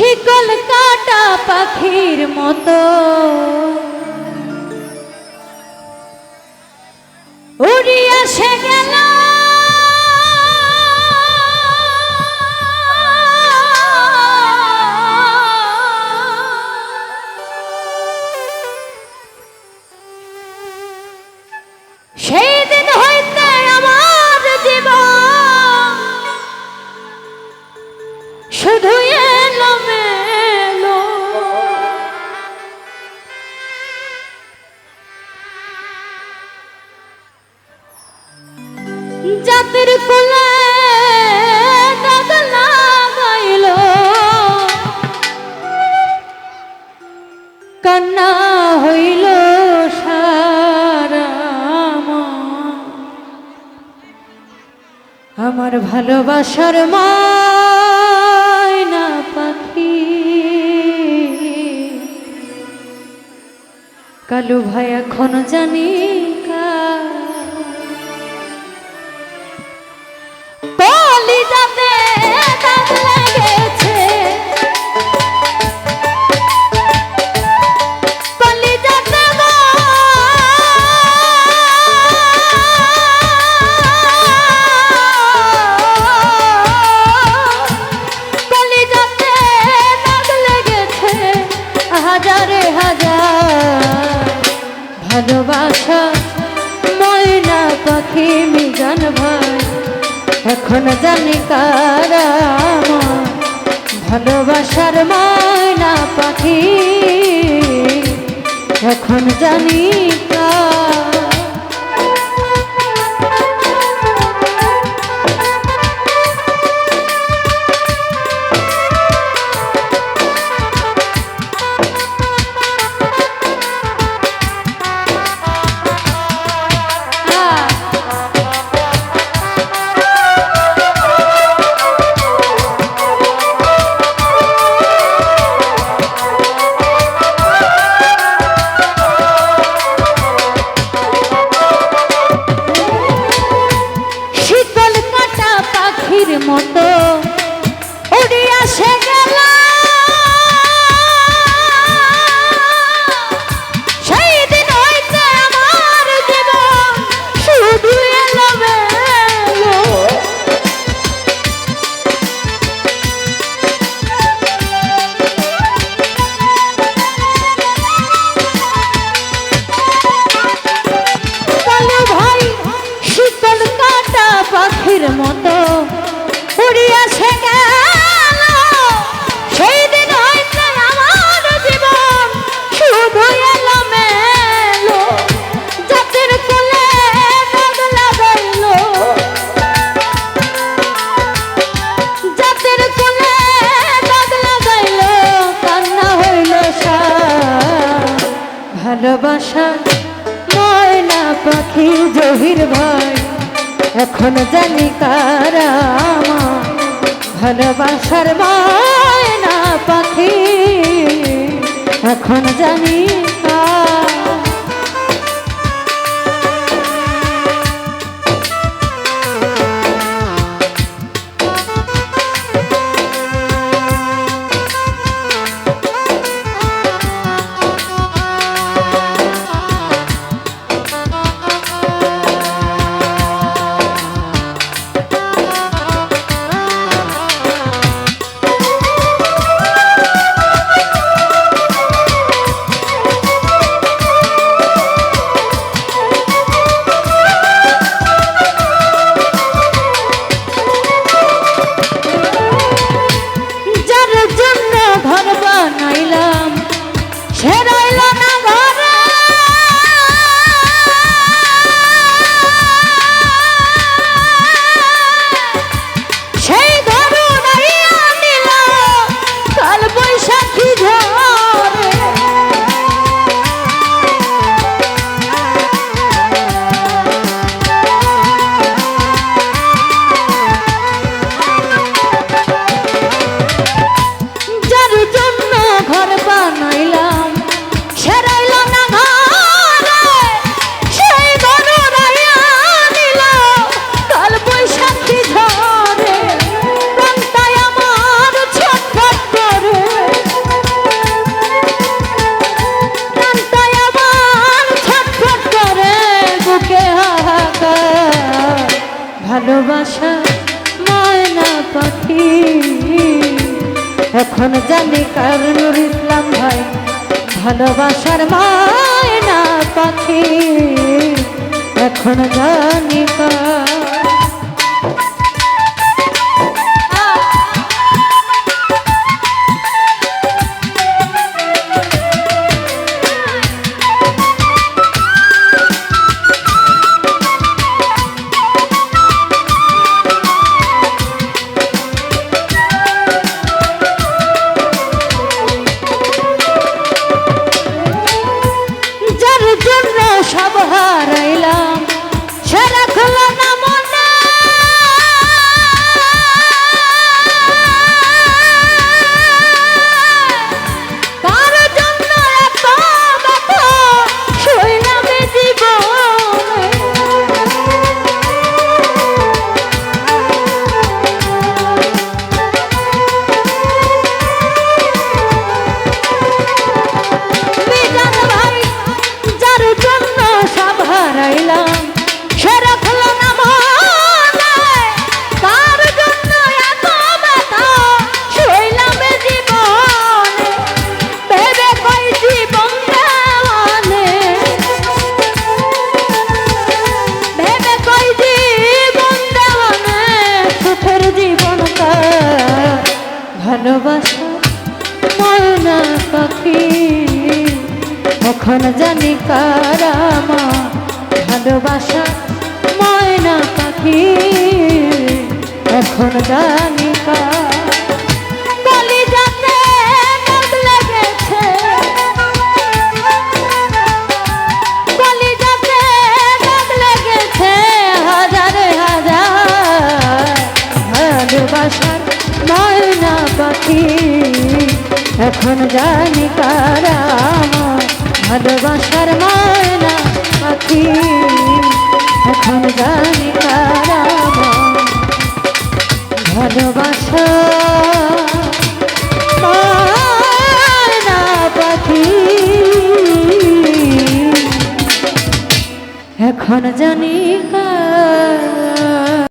শিকল কাটা পাখির মতো উড়িয়া সে গেল সেই দিন হইতে আমার জীবন শুধু এলোমেলো জাতির কুলে দাগ লাগাইল কান্না হইল সারা আমার ভালোবাসার ময়না পাখি কালু ভাই এখন জানি পলি যাতে দাগ লেগেছে পলি যাতে পলি যাতে দাগ লেগেছে হাজারে হাজার ভালোবাসা ময়না পাখি মিজান ভাই এখন জানি কারা ভালোবাসার ময়না পাখি এখন জানি মতো উড়িয়া সে গেল সেই দিন হইতে আমার জীবন শুধু এলোমেলো কালু ভাই শিকল কাটা পাখির মতো উড়িয়া সে গেল সেই দিন হইতে আমার জীবন শুধু এলোমেলো জাতির কোলে দাগ লাগাইল জাতির কোলে দাগ লাগাইল কান্না হইল ভালোবাসা ময়না পাখি জহির ভাই এখন জানি কারা ভালোবাসার ময়না পাখি এখন জানি এখন জানি কার নুর ইসলাম ভাই ভালোবাসার ময়না পাখি এখন জানি কার। সব হারাইলাম সে রাখলো না মনে, কার জন্য এত ব্যথা শুইলাম জীবনে। বিধান ভাই যার জন্য সব হারাইলাম সে রাখলো না মনে, কার জন্য এত ব্যথা শুইলাম জীবনে। ভেবে কই জীবন দেওয়ানে, ভেবে কই জীবন দেওয়ানে, সুখের জীবন কার ভালোবাসা ময়না পাখি এখন জানি কার আমার ভালোবাসা ময়না পাখি এখন জানি কার। কলিজাতে দাগ লেগেছে, কলিজাতে দাগ লেগেছে হাজারে হাজার ভালোবাসার ময়না পাখি এখন জানি কার আমার ভালোবাসার ময়না পাখি এখন জানি কার আমার ভালোবাসা ময়না পাখি এখন জানি কার।